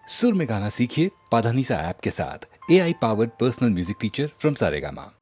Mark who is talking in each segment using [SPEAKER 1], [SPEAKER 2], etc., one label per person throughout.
[SPEAKER 1] सुर में गाना सीखिए पाधानीसा ऐप के साथ। AI powered personal music teacher from Saregama.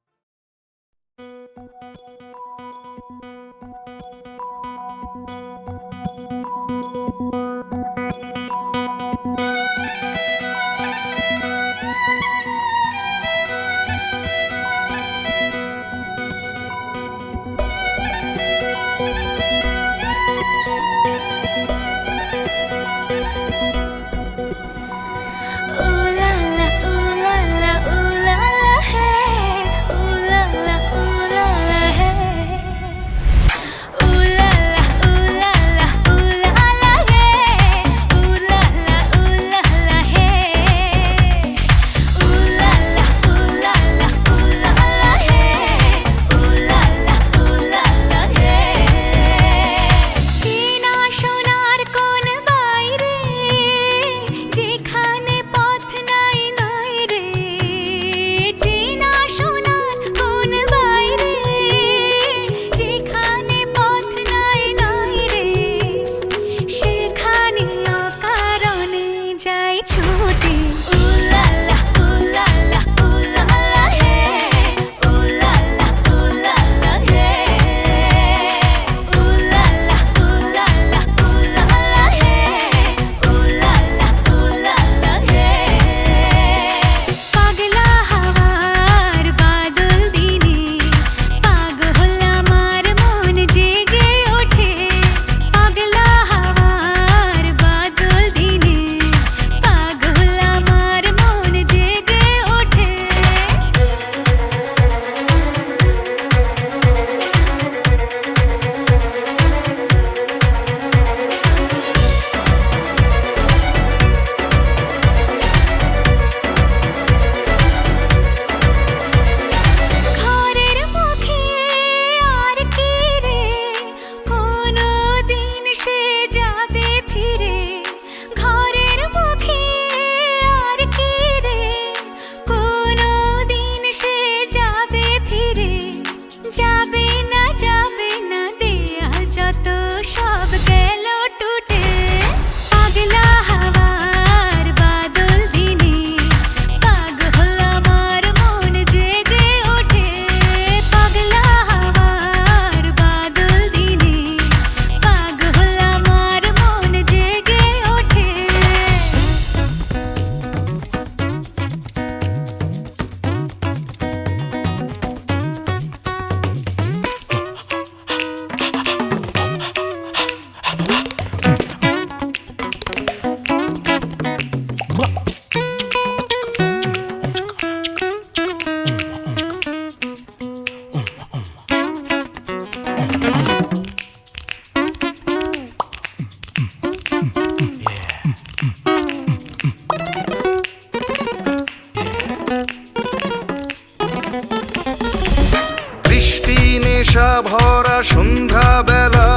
[SPEAKER 2] ভরা সন্ধ্যা বেলা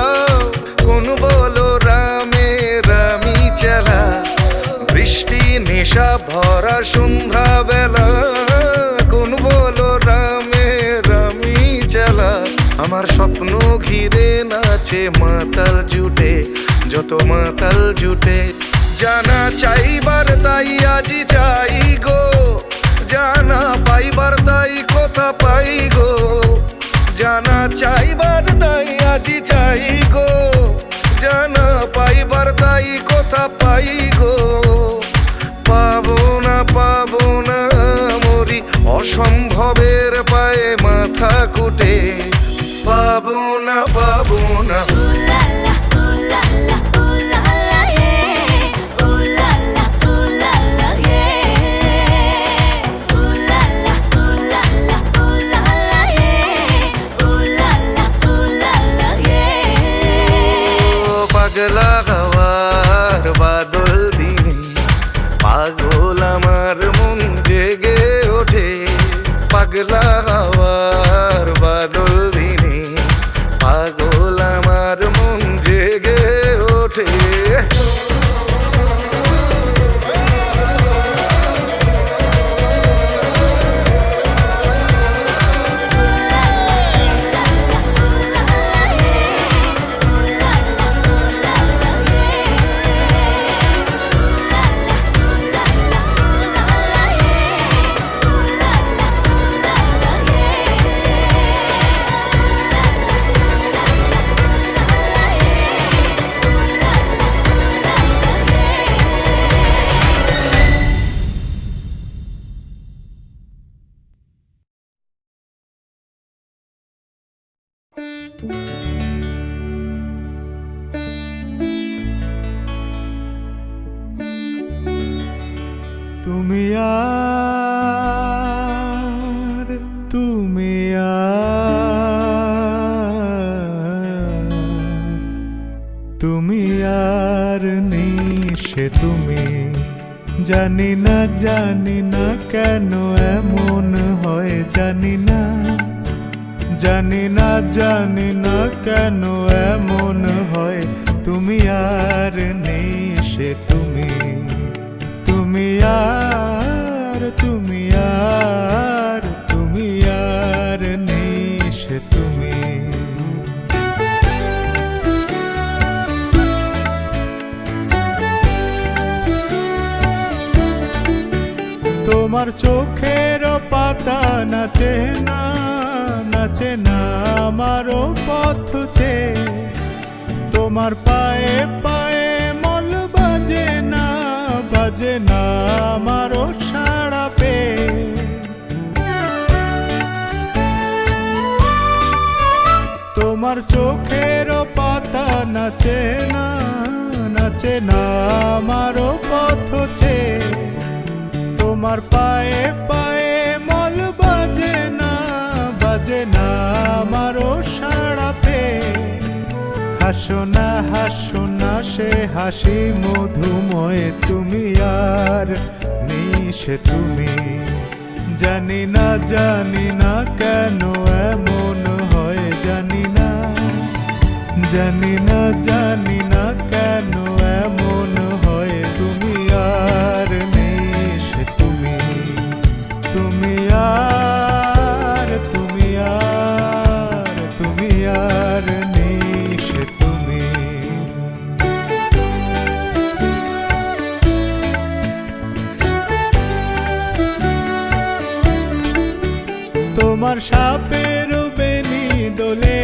[SPEAKER 2] কোন বলো রামে রামি চেলা। বৃষ্টি নেশা ভরা সন্ধ্যা বেলা কোন বলো রামে রামি চেলা। আমার স্বপ্ন ঘিরে নাচে মাতাল জুটে, যত মাতাল জুটে। জানা চাইবার তাই আজি চাই গো, জানা পাইবার তাই কথা পাই গো। জানা চাইবার তাই আজি চাই গো, জানা পাইবার তাই কথা পাই গো। পাবো না মরি অসম্ভবের পায়ে মাথা কুটে। পাবো না পাগলা হাওয়ার বাদল দিনে পাগল আমার মন জেগে ওঠে। পাগলা হাওয়ার বাদল দিনে পাগল আমার মন
[SPEAKER 3] তুমি আর তুমি আর তুমি আর নেই সে তুমি জানি না কেন এমন হয় জানি না কেন এমন হয় তুমি আর নেই সে তুমি তুমি আর তুমি আর তুমি আর নেই সে তুমি তোমার চোখের পাতা নাচে না আমারও পথ চেয়ে তোমার পায়ে পায়ে মল বাজে না আমারও সাড়া পেয়ে তোমার চোখের পাতা নাচে না আমারও পথ চেয়ে তোমার পায়ে পায়ে মল বাজে না আমারও সাড়া পেয়ে হাসো না সে হাসি মধুময় তুমি আর নেই সে তুমি জানি না কেন এমন হয় জানি না কেন এমন হয় তুমি আর নেই সে তুমি তুমি আর তুমি আর তুমি আর নেই সে তুমি তোমার সাপের বেনি দোলে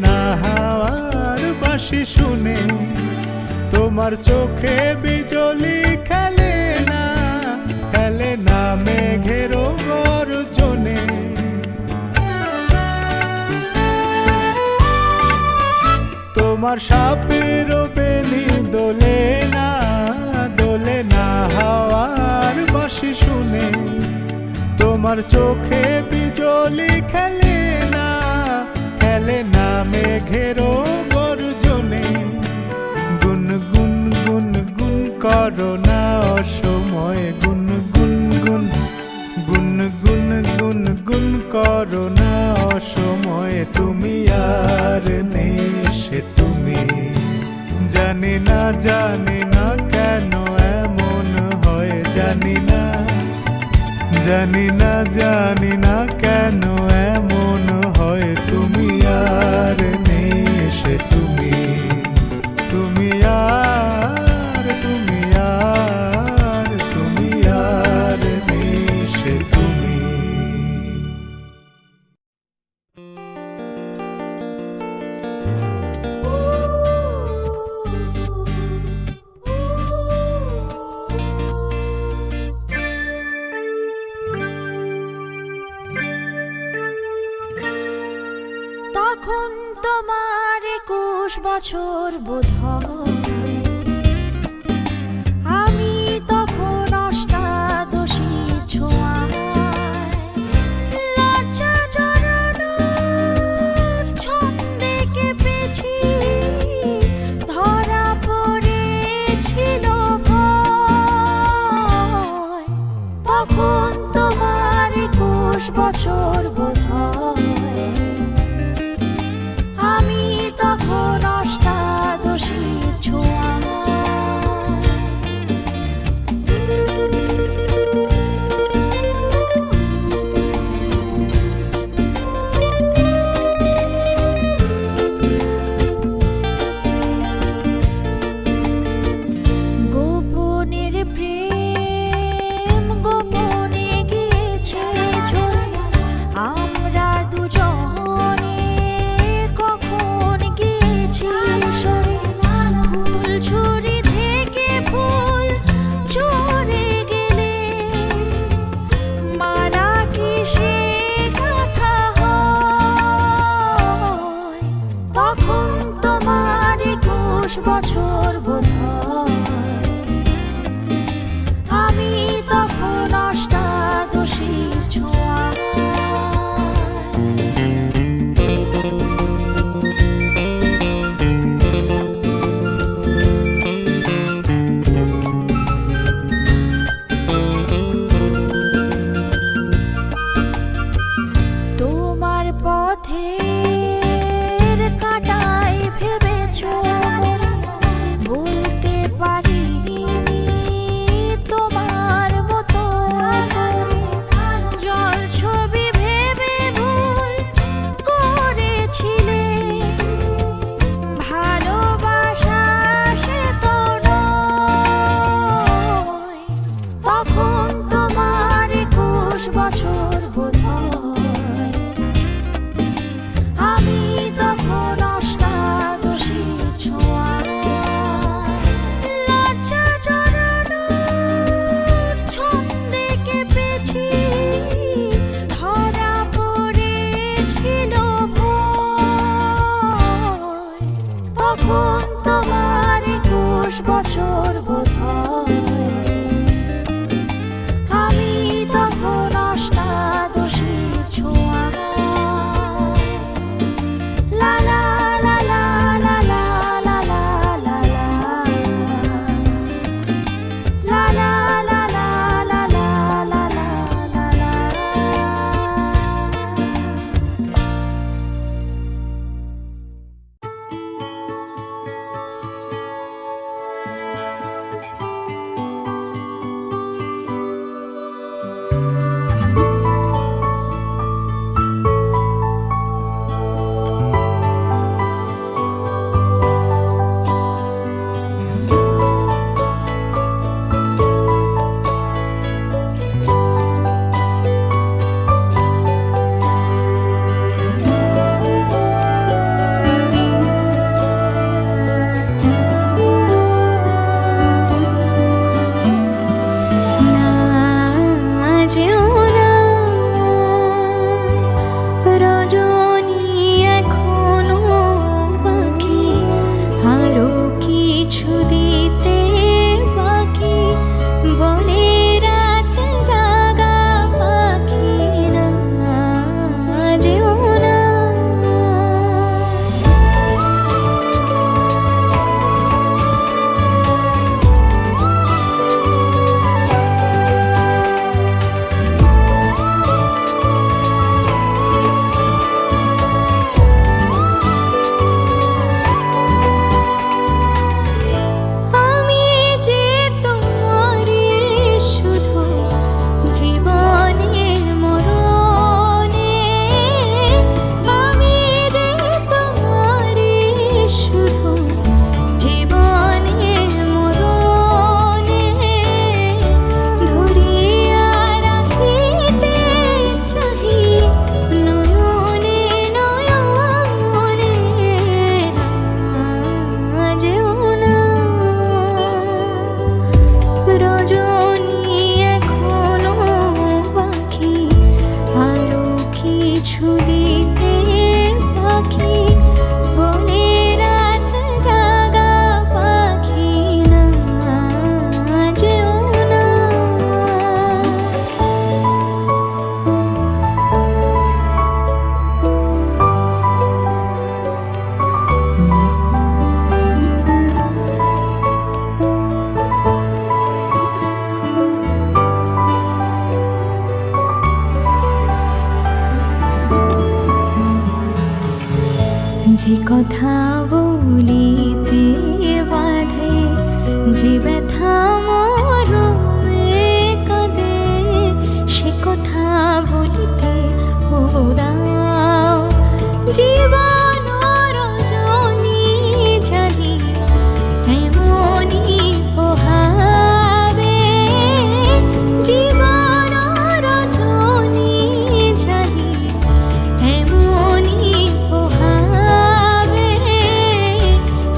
[SPEAKER 3] না হাওয়ার বাঁশি শুনে তোমার চোখে বিজলি খেলে না মেঘের গর্জনে তোমার সাপের বেনি দোলে না হাওয়ার বাঁশি শুনে তোমার চোখে বিজলি খেলে না মেঘের গর্জনে গুন করো না অসময় গুন করো না অসময় তুমি আর নেই সে তুমি জানি না কেন এমন হয় জানি না কেন এমন হয় তুমি আর নেই সে তুমি তুমি আর তুমি আর তুমি আর নেই সে তুমি
[SPEAKER 4] তখন তোমার 21 বছর বোধ হয় আমি তখন অষ্টাদশীর ছোঁয়ায় লজ্জা জড়ানোর ছন্দে কেঁপেছি ধরা পড়েছিল ভয় তখন তোমার 21 বছর বোধ হয় আমি তখন অষ্টাদশীর ছোঁয়ায় গোপনের প্রেম গোপনে গিয়েছে ঝরে আমরা দুজনে কখন গিয়েছি সরে ফুল ঝুরি থেকে ফুল ঝরে গেলে মারা কি সে কথা হয় তখন তোমার 21 বছর বোধ হয় কথা বলিতে বাধে, যে ব্যথা মরমে কাঁদে, সে কথা বলিতে ওরাও জীবন রজনী জানি এমনই পোহাবে, জীবন রজনী জানি এমনই পোহাবে,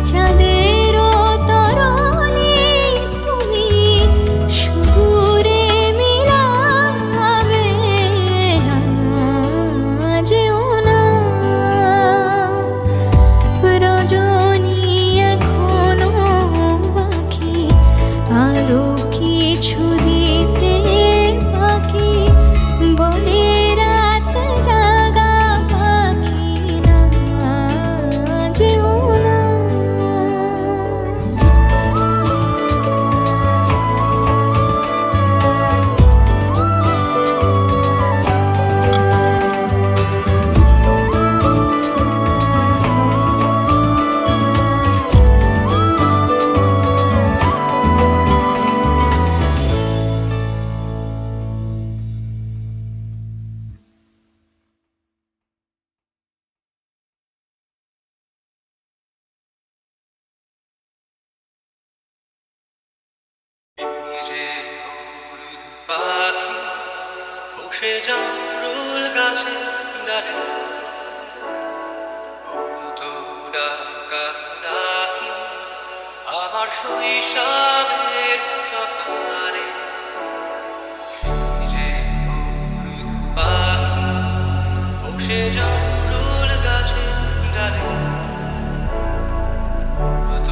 [SPEAKER 4] চাঁদের তরণী তুমি সুদূরে মিলাবে না, যেও না রজনী এখনো বাকি, আরো কিছু দিতে বাকি, বলে রাত জাগা পাখি না, যেও না।
[SPEAKER 5] যে হলুদ পাখি বসে জামরুল গাছে ডালে, হলুদ ডাকা ডাকি আমার শৈশবের সকালে। যে হলুদ পাখি বসে জামরুল গাছে ডালে, হলুদ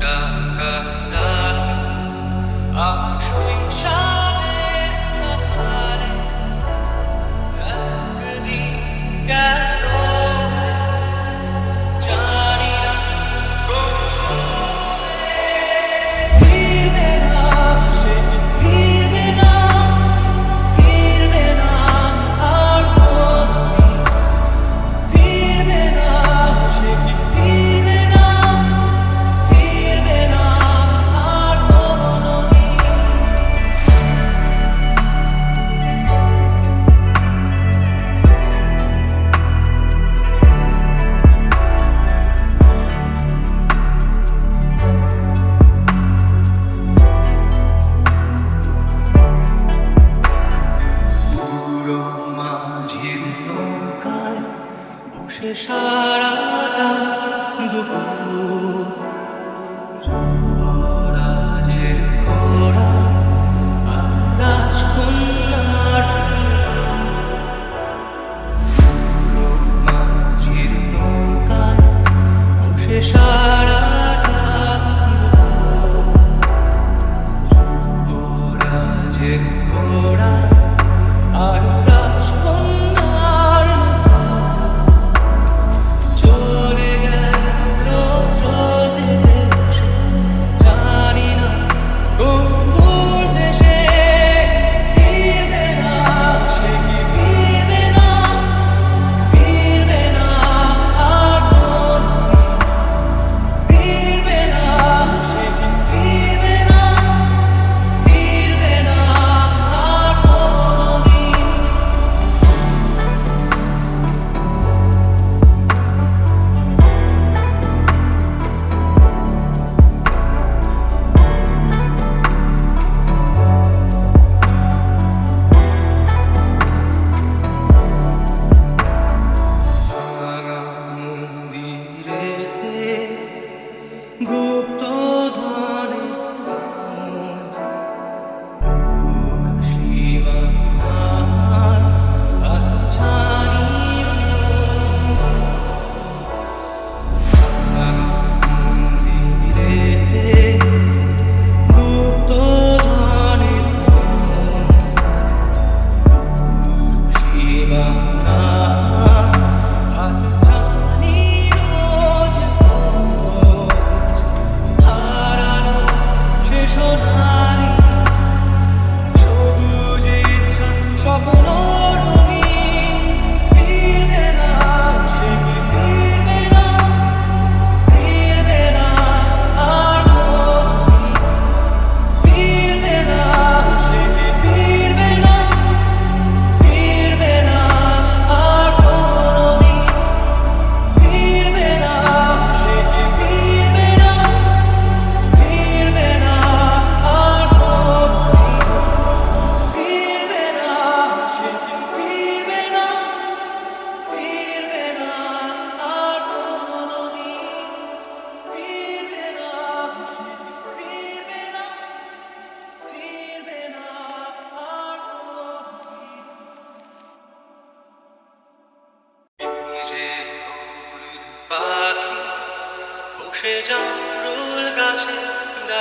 [SPEAKER 5] ডাকা ডাকি আমার শৈশবের সকালে। একদিন গেল জানি না কোন সময়ে, ফিরবে না সে, ফিরবে না, ফিরবে না আর কোনদিন, ফিরবে না সে, ফিরবে না, ফিরবে না আর কোনদিন। পুরো মাঝির নৌকায় বসে সারাটা দুপুর, যুবরাজের ঘোড়া আর রাজকন্যার, পুরো মাঝির নৌকায় বসে সারাটা দুপুর, যুবরাজের ঘোড়া আর রাজকন্যার,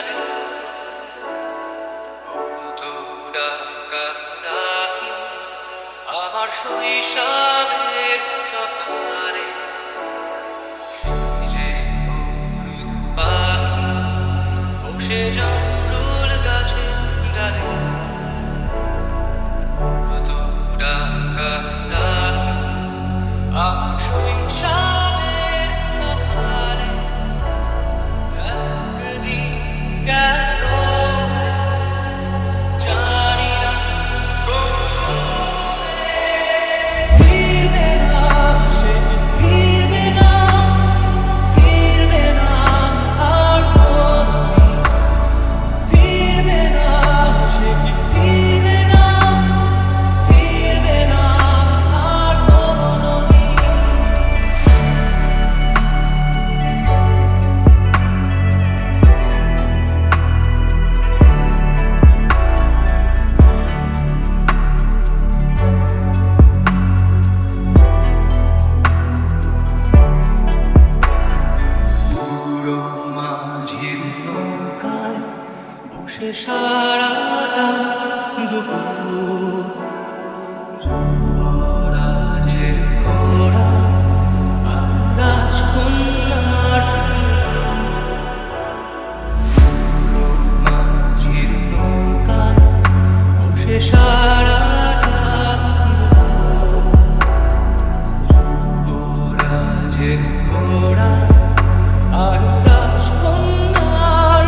[SPEAKER 5] জানে তো ডাকা ডাকি আমার শৈশবের সকালে যে হলুদ পাখি বসে জামরুল গাছে ডালে তো ডাকা ডাকি আমার শৈশবের সকালে একদিন গেল জানি না কোন সুরে ফিরবে না সে ফিরবে না আর কোনদিন ফিরবে না সে ফিরবে না আর কোনদিন। পুরো মাঝির নৌকায় বসে সারাটা দুপুর যুবরাজের ঘোড়া আর রাজকন্যার পুরো মাঝির নৌকায় বসে সারাটা যুবরাজের ঘোড়া আর রাজকন্যার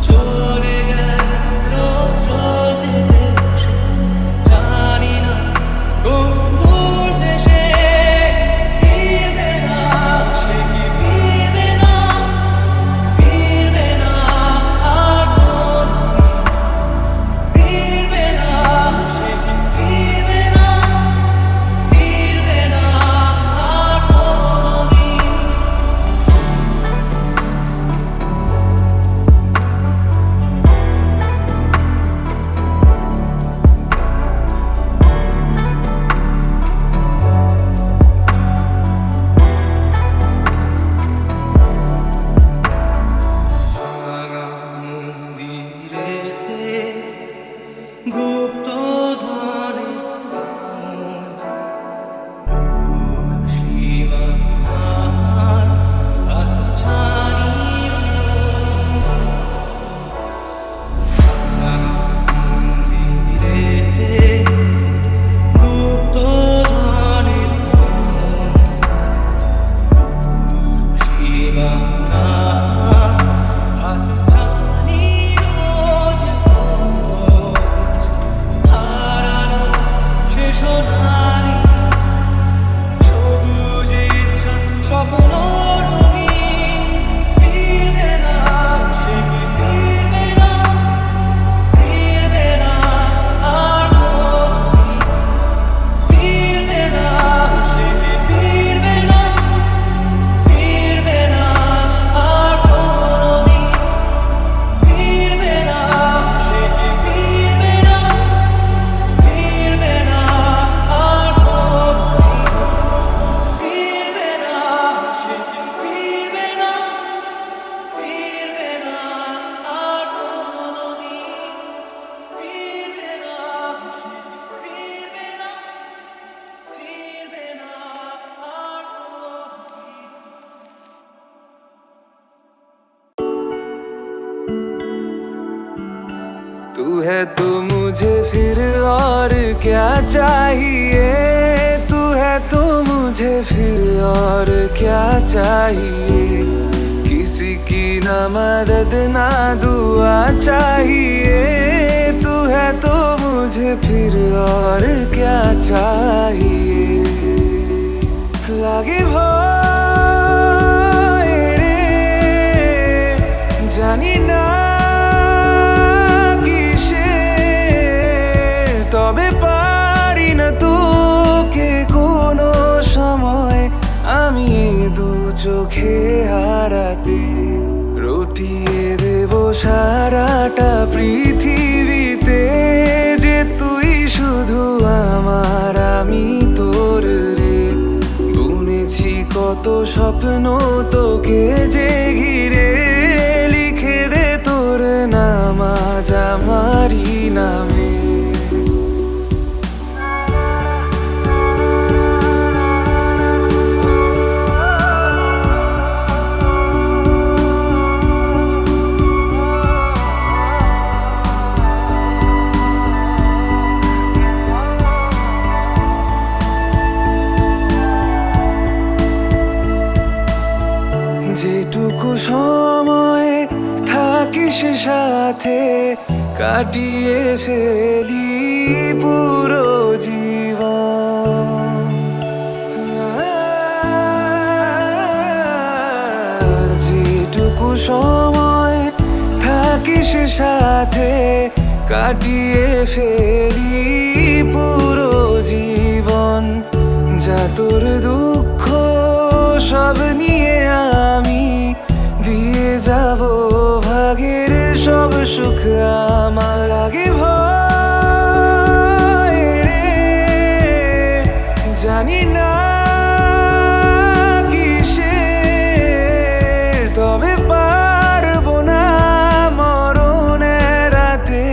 [SPEAKER 5] চলে গেল স্রোতে ভেসে, জানি না কোন দূর দেশে ফিরবে না সে কি ফিরবে না আর কোনদিন ফিরবে না সে কি ফিরবে না আর কোনদিন। ভাঙা মন্দিরেতে গুপ্ত ধনে সীমানার আচ্ছানি ভাঙা মন্দিরেতে গুপ্ত ধনে সীমানার আচ্ছানি রোজ হারানো সে সোনালি সবুজের স্বপ্ন রঙিন ফিরবে না সে কি ফিরবে না আর কোনদিন ফিরবে না সে কি ফিরবে না আর কোনদিন ফিরবে না সে কি ফিরবে না আর কোনদিন ফিরবে না সে কি ফিরবে না আর কোনদিন ফিরবে না সে কি ফিরবে না আর কোनदिन।
[SPEAKER 2] तू है तो मुझे फिर और क्या चाहिए, तू है तो मुझे फिर और क्या चाहिए, किसी की ना मदद ना दुआ चाहिए, तू है तो मुझे फिर और क्या चाहिए। লাগে ভয় রে জানি না কিসে, তবে পারি না তোকে কোনো সময় আমি দু চোখে হারাতে। রটিয়ে দেব সারাটা পৃথিবীতে যে তুই শুধু আমার আমি তোর রে। বুনেছি কত স্বপ্ন তোকে যে ঘিরে সময় থাকিস সাথে, কাটিয়ে ফেলি পুরো জীবন। যেটুকু সময় থাকিস সাথে, কাটিয়ে ফেলি পুরো জীবন। যা তোর দুঃখ সব নিয়ে আমি দিয়ে যাব ভাগের সব সুখ। আমার লাগে ভয় রে, জানি না কিসের, তবে পারবো না মরণের রাতে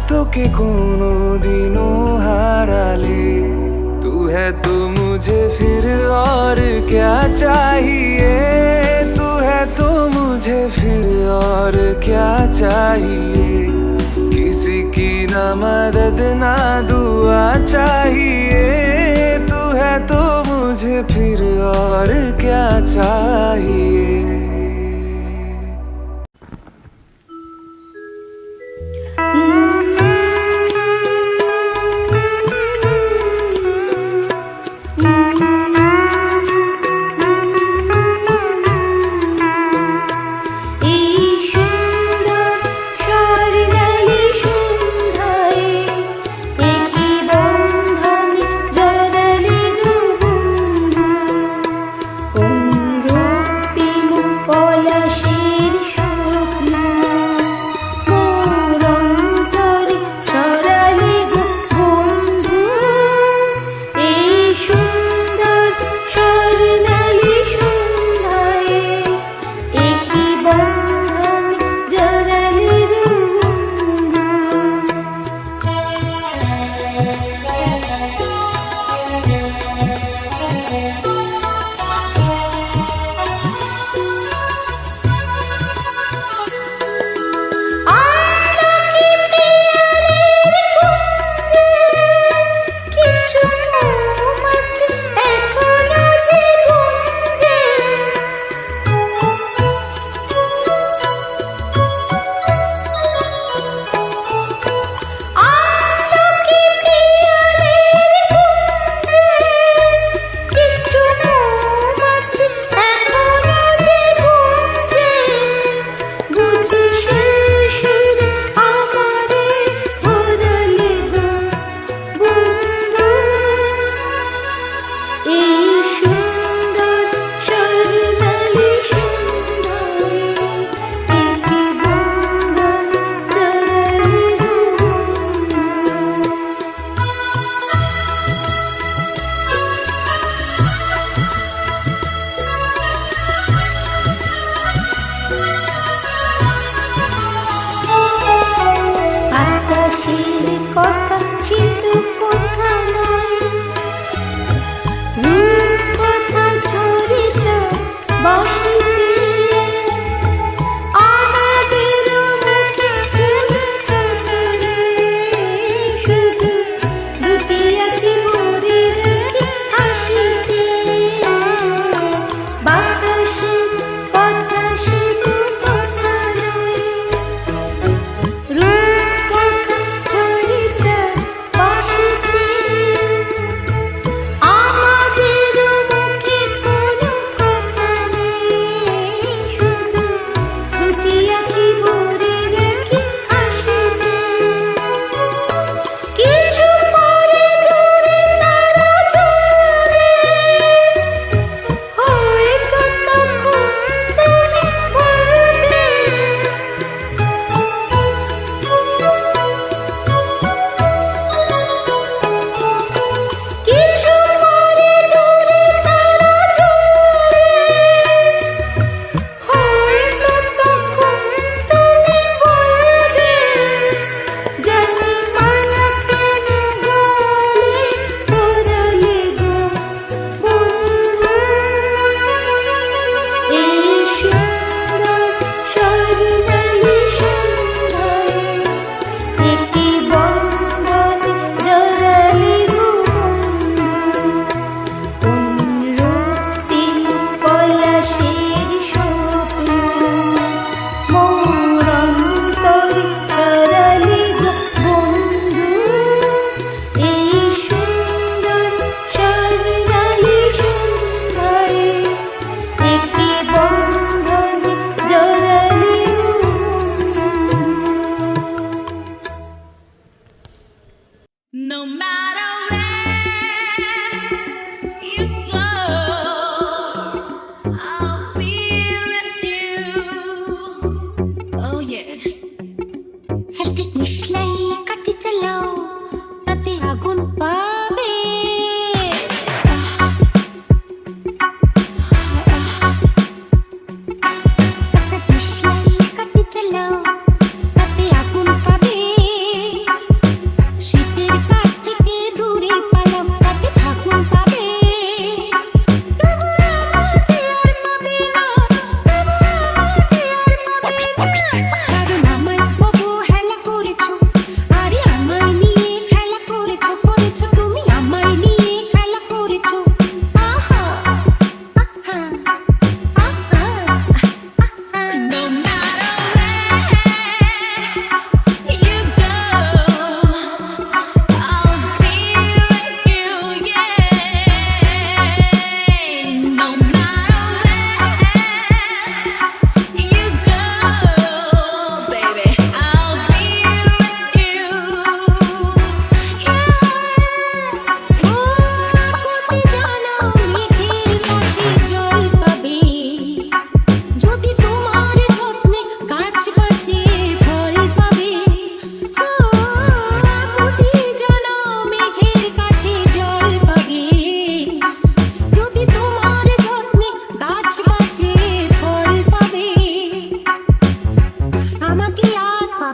[SPEAKER 2] তোকে কোনোদিনও হারালে। तू है तो मुझे फिर और क्या चाहिए, तू है तो मुझे फिर और क्या चाहिए। किसी की ना मदद ना दुआ चाहिए, तू है तो मुझे फिर और क्या चाहिए।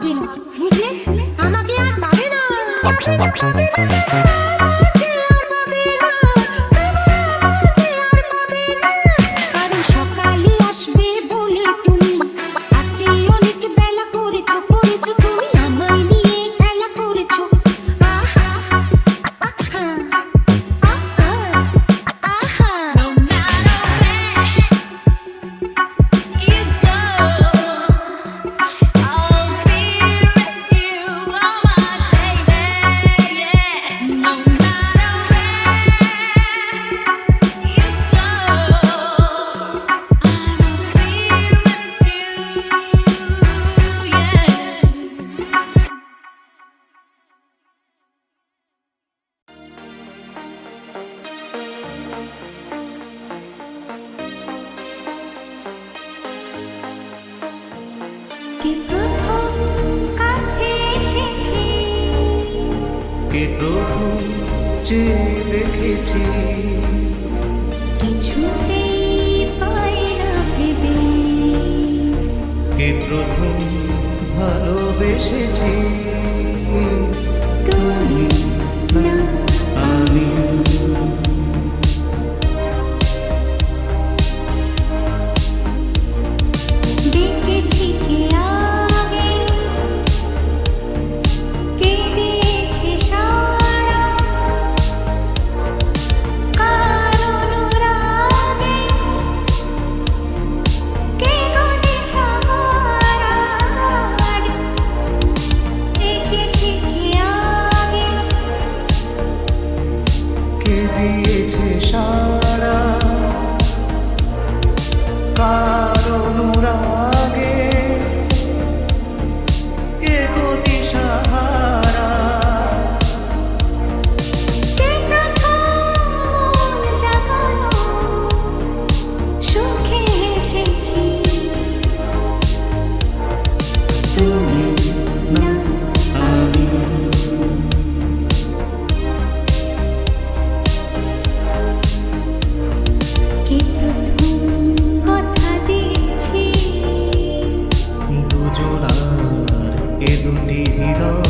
[SPEAKER 6] পাবে না, বুঝলে? আমাকে আর পাবে না। কারণ সকালে আসবে বলে তুমি আসতে অনেক বেলা করেছো তুমি আমায় নিয়ে খেলা করেছো। আহা আহা আহা আহা। No matter where you go, I'll be with you, oh my baby, yeah. No matter where you go,
[SPEAKER 4] কে প্রথম কাছে এসেছে,
[SPEAKER 3] কে প্রভু চেয়ে দেখেছি,
[SPEAKER 4] কিছুতেই পাই না ভেবে,
[SPEAKER 3] কে প্রভু ভালোবেসেছি,
[SPEAKER 4] তুমি না
[SPEAKER 3] আমি
[SPEAKER 4] ডেকেছি কে আগে, কে দিয়েছে সাড়া, কার অনুরাগে, কে গো দিশাহারা। ডেকেছি কে আগে,
[SPEAKER 3] কে দিয়েছে সারা, কার অনুরাগে, কে গতি সাহারা,
[SPEAKER 4] কে প্রথম জাগালো, সুখে এসেছি,
[SPEAKER 3] তুমি
[SPEAKER 4] না
[SPEAKER 3] আমি
[SPEAKER 4] কে প্রথম কথা দিয়েছি,
[SPEAKER 3] দুজনার এ দুটি হৃদয়